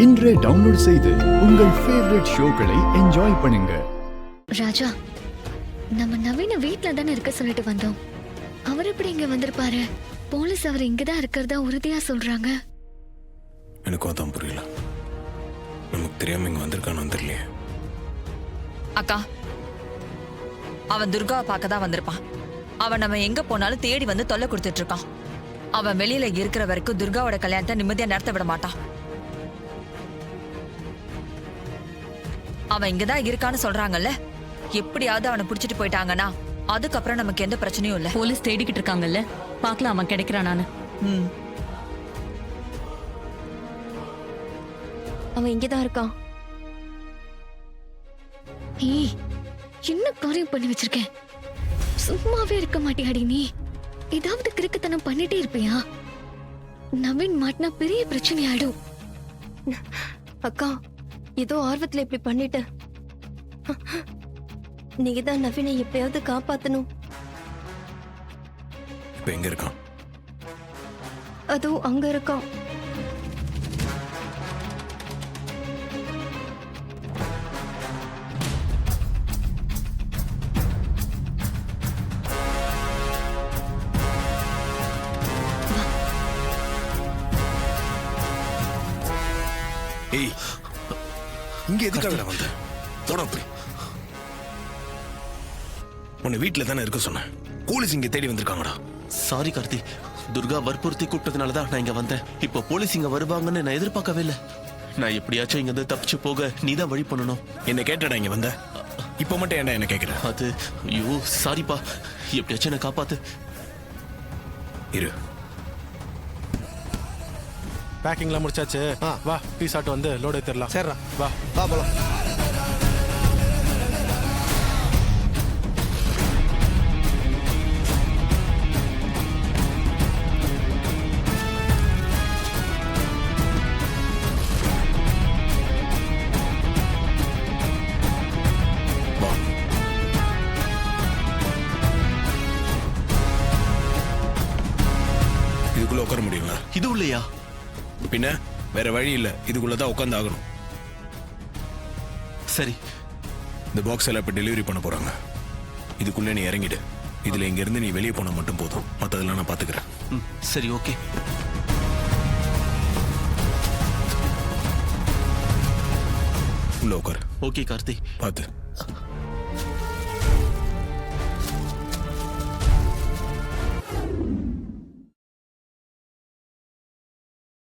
இன்றே டவுன்லோட் செய்து உங்கள் ஃபேவரட் ஷோக்களை என்ஜாய் பண்ணுங்க. ராஜா, நம்ம நவீன வீட்ல தானே இருக்க சொல்லிட்டு வந்தோம். அவர் எப்படி இங்க வந்திருப்பாரு? போலீஸ் அவர் இங்கதான் இருக்கிறதா உறுதியா சொல்றாங்க. எனக்கும் அதான் புரியல. நமக்கு தெரியாம இங்க வந்திருக்கானு தெரியலையே. அக்கா, அவன் துர்காவை பார்க்க தான் வந்திருப்பான். அவன் நம்ம எங்க போனாலும் தேடி வந்து தொல்லை கொடுத்துட்டு இருக்கான். அவன் வெளியில இருக்கிற வரைக்கும் துர்காவோட கல்யாணத்தை நிம்மதியா நடத்த விட மாட்டான். அவன் இங்கதான் இருக்கான்னு சொல்றாங்கல்ல, எப்படியாவது அவனை புடிச்சிட்டு போயிட்டாங்கன்னா அதுக்கப்புறம் நமக்கு எந்த பிரச்சனையும் இல்ல. போலீஸ் தேடிக்கிட்டு இருக்காங்கல்ல, பாக்கலாம் அவன் கிடைக்கிறானான்னு. அவன் இங்கதான் இருக்கான். ஏய், என்ன காரியம் பண்ணி வச்சிருக்கேன்? சும்மாவே இருக்க மாட்டியாடி நீ? ஏதாவது கிறுக்குத்தனம் பண்ணிட்டே இருப்பியா? நவீன் மாட்டினா பெரிய பிரச்சனை ஆயிடும். அக்கா, ஏதோ ஆர்வத்துல இப்படி பண்ணிட்ட. நீங்க தான் நவீனை எப்பயாவது காப்பாத்தணும். இப்ப எங்க இருக்கான்? அதுவும் அங்க இருக்கான். ஏய், இங்க எதுக்காக வந்த? போட அப்படி. உன்னை வீட்டுல தானே இருக்க சொன்னேன். போலீஸ் இங்க தேடி வந்திருக்காங்கடா. சாரி கார்த்தி, துர்கா வற்புறுத்தி கூப்பிட்டதுனாலதான் நான் இங்க வந்தேன். இப்போ போலீஸ் இங்க வருவாங்கன்னு நான் எதிர்பார்க்கவே இல்லை. நான் எப்படியாச்சும் இங்க இருந்து தப்பிச்சு போக நீதான் வழி பண்ணணும். என்ன கேட்டடா இங்க வந்த? இப்ப மட்டும் ஏன்டா என்ன கேக்குற? அது ஐயோ சாரிப்பா, எப்படியாச்சும் என்ன காப்பாத்து. இரு, பேக்கிங்லாம் முடிச்சாச்சு. வா, பீஸ் ஆட்டு வந்து லோடு ஏத்திரலாம். சரிடா, வா வா போலாம். வா. இதுக்குள்ள உட்கார முடியுங்களா? இது இல்லையா? பின்ன வேற வழி இல்ல, இதுக்குள்ளதான் உட்காந்து ஆகணும். சரி, இந்த பாக்ஸ் எல்லாம் இப்ப டெலிவரி பண்ண போறாங்க. இதுக்குள்ள நீ இறங்கிடு. இதுல இங்க இருந்து நீ வெளியே போனா மட்டும் போதும், மத்ததெல்லாம் நான் பாத்துக்கிறேன். சரி, ஓகே. உள்ள உட்காரு. ஓகே கார்த்தி. பாத்து.